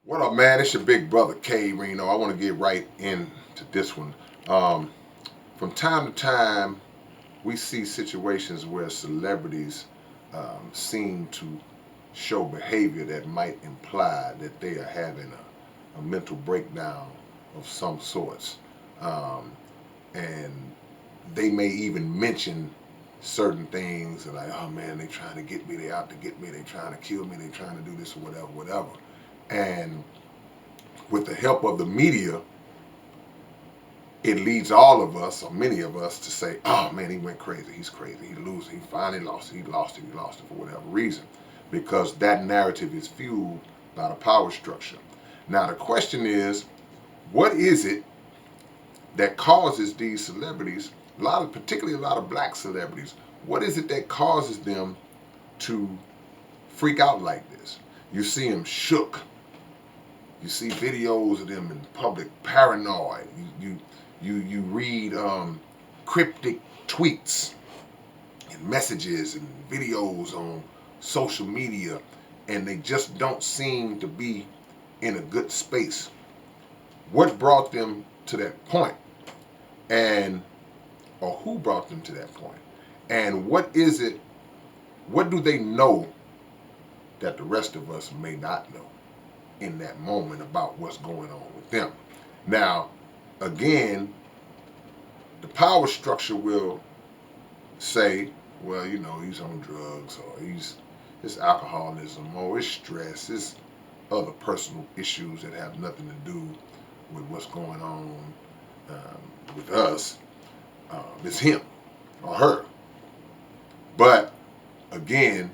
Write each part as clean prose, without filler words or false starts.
What up, man? It's your big brother K-Rino. I want to get right into this one. Um, from time to time, we see situations where celebrities seem to show behavior that might imply that they are having a mental breakdown of some sorts. Um, and they may even mention certain things like, oh man, they trying to get me, they out to get me, they trying to kill me, they trying to do this or whatever, whatever. And with the help of the media, it leads all of us, or many of us, to say, oh man, he went crazy, he's crazy, he losing, he finally lost it, he lost it, he lost it for whatever reason. Because that narrative is fueled by the power structure. Now the question is, what is it that causes these celebrities, particularly a lot of black celebrities, what is it that causes them to freak out like this? You see them shook. You see videos of them in public paranoid. You read cryptic tweets and messages and videos on social media, and they just don't seem to be in a good space. What brought them to that point? And or who brought them to that point? And what is it, what do they know that the rest of us may not know in that moment about what's going on with them? Now, again, the power structure will say, well, you know, he's on drugs, or it's alcoholism, or it's stress, it's other personal issues that have nothing to do with what's going on with us. It's him or her. But again,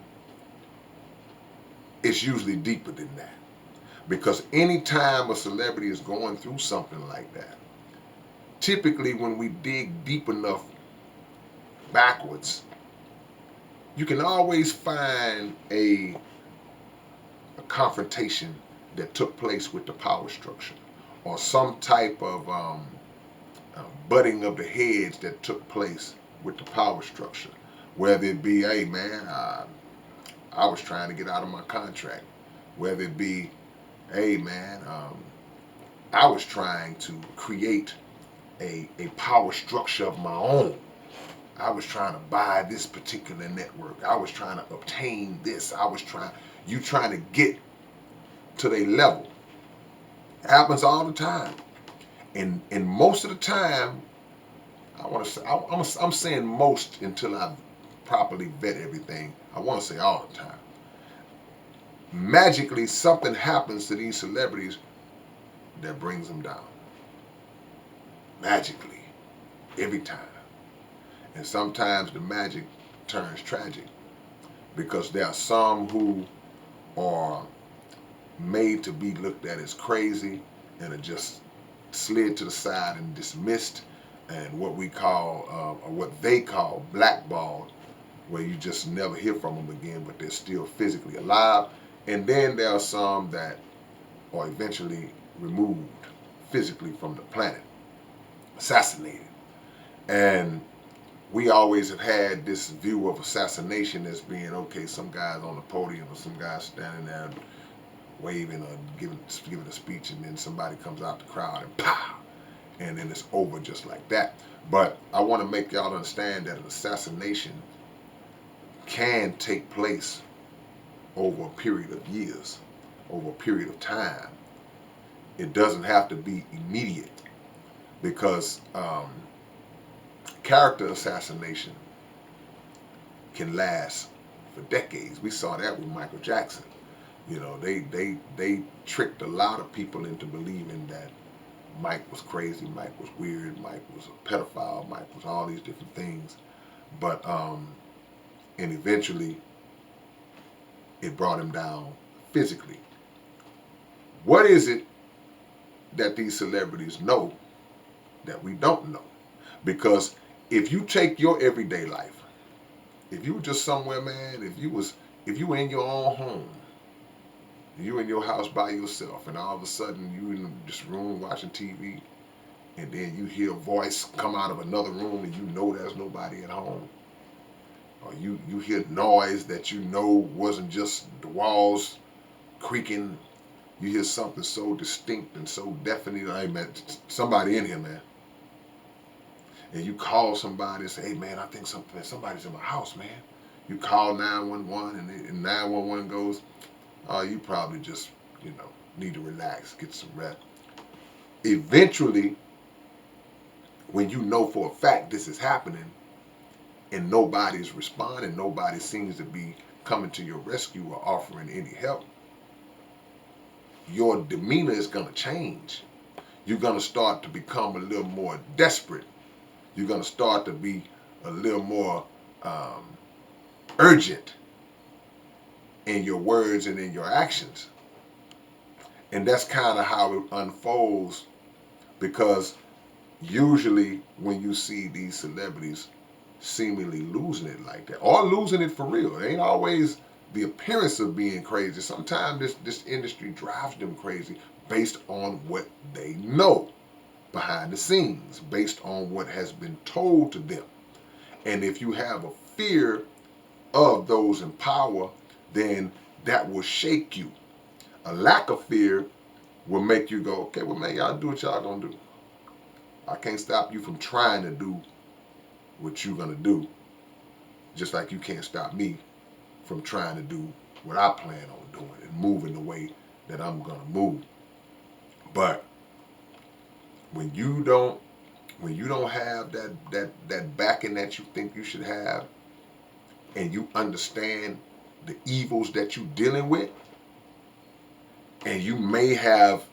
it's usually deeper than that. Because anytime a celebrity is going through something like that, typically when we dig deep enough backwards, you can always find a confrontation that took place with the power structure, or some type of butting of the heads that took place with the power structure. Whether it be, hey man, I was trying to get out of my contract. Whether it be, hey man, I was trying to create a power structure of my own. I was trying to buy this particular network. I was trying to obtain this. You trying to get to their level. It happens all the time. And most of the time, I want to say, I'm saying most until I properly vet everything. I want to say all the time. Magically, something happens to these celebrities that brings them down. Magically. Every time. And sometimes the magic turns tragic, because there are some who are made to be looked at as crazy and are just slid to the side and dismissed, and what we call, or what they call, blackballed, where you just never hear from them again, but they're still physically alive. And then there are some that are eventually removed physically from the planet, assassinated. And we always have had this view of assassination as being, okay, some guy's on the podium or some guy's standing there waving or giving a speech, and then somebody comes out the crowd and pow, and then it's over just like that. But I want to make y'all understand that an assassination can take place over a period of years, over a period of time. It doesn't have to be immediate, because character assassination can last for decades. We saw that with Michael Jackson. You know, they tricked a lot of people into believing that Mike was crazy, Mike was weird, Mike was a pedophile, Mike was all these different things. But and eventually it brought him down physically. What is it that these celebrities know that we don't know? Because if you take your everyday life, if you were just somewhere, man, if you were in your own home, you in your house by yourself, and all of a sudden you in this room watching TV, and then you hear a voice come out of another room, and you know there's nobody at home, or you hear noise that you know wasn't just the walls creaking, You hear something so distinct and so definite. Hey man, somebody in here, man. And you call somebody and say, hey man, I think somebody's in my house, man. You call 911 and 911 goes, oh, you probably just, need to relax, get some rest. Eventually, when you know for a fact this is happening and nobody's responding, nobody seems to be coming to your rescue or offering any help, your demeanor is going to change. You're going to start to become a little more desperate. You're going to start to be a little more urgent in your words and in your actions. And that's kind of how it unfolds, because usually when you see these celebrities seemingly losing it like that, or losing it for real, it ain't always the appearance of being crazy. Sometimes this industry drives them crazy based on what they know behind the scenes, based on what has been told to them. And if you have a fear of those in power, then that will shake you. A lack of fear will make you go, okay, well, man, y'all do what y'all gonna do. I can't stop you from trying to do what you're gonna do, just like you can't stop me from trying to do what I plan on doing and moving the way that I'm gonna move. But when you don't have that backing that you think you should have, and you understand the evils that you're dealing with, and you may have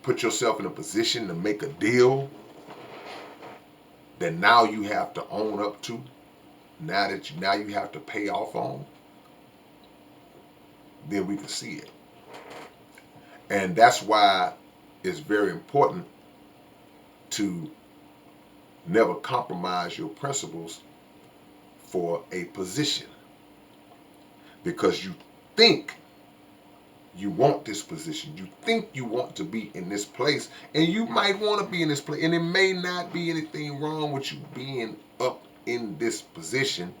put yourself in a position to make a deal that now you have to own up to, now you have to pay off on, then we can see it. And that's why it's very important to never compromise your principles for a position, because you think you want this position, you think you want to be in this place, and you might want to be in this place, and it may not be anything wrong with you being up in this position,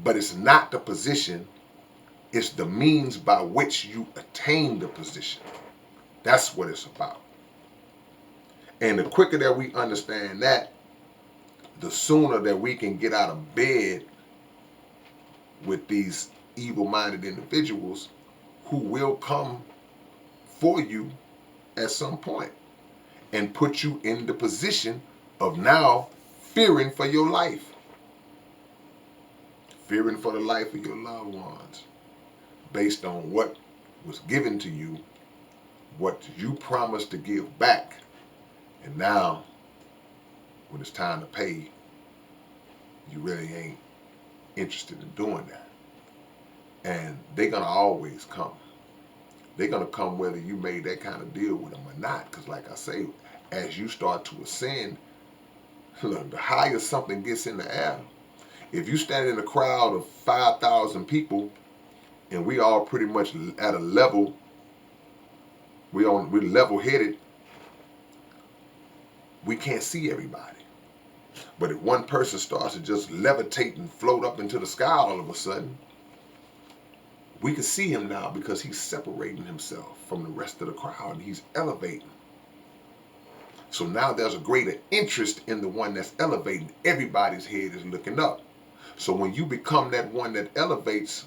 but it's not the position, it's the means by which you attain the position. That's what it's about. And the quicker that we understand that, the sooner that we can get out of bed with these evil-minded individuals who will come for you at some point and put you in the position of now fearing for your life, fearing for the life of your loved ones, based on what was given to you, what you promised to give back, and now when it's time to pay, you really ain't interested in doing that. And they're going to always come. They're going to come whether you made that kind of deal with them or not. Because like I say, as you start to ascend, look, the higher something gets in the air, if you stand in a crowd of 5,000 people and we all pretty much at a level, we're level-headed, we can't see everybody. But if one person starts to just levitate and float up into the sky all of a sudden, we can see him now because he's separating himself from the rest of the crowd and he's elevating. So now there's a greater interest in the one that's elevating. Everybody's head is looking up. So when you become that one that elevates,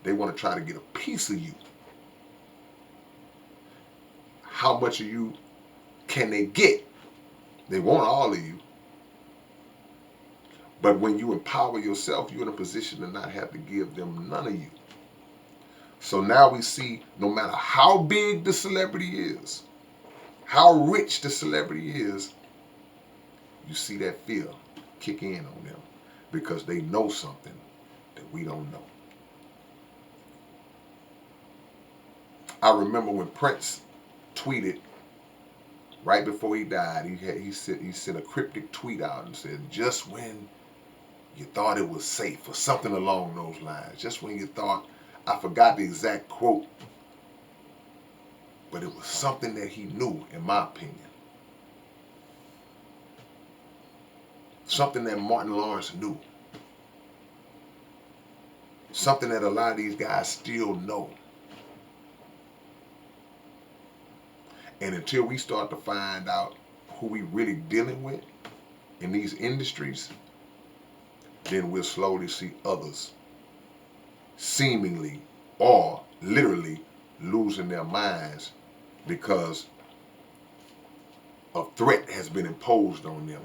they want to try to get a piece of you. How much of you can they get? They want all of you. But when you empower yourself, you're in a position to not have to give them none of you. So now we see, no matter how big the celebrity is, how rich the celebrity is, you see that fear kick in on them because they know something that we don't know. I remember when Prince tweeted right before he died, he sent a cryptic tweet out and said, just when you thought it was safe, or something along those lines. Just when you thought, I forgot the exact quote, but it was something that he knew, in my opinion. Something that Martin Lawrence knew. Something that a lot of these guys still know. And until we start to find out who we really dealing with in these industries, then we'll slowly see others seemingly or literally losing their minds because a threat has been imposed on them.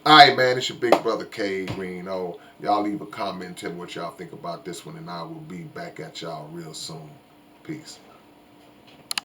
All right, man, it's your big brother K-Rino. Y'all leave a comment and tell me what y'all think about this one, and I will be back at y'all real soon. Peace.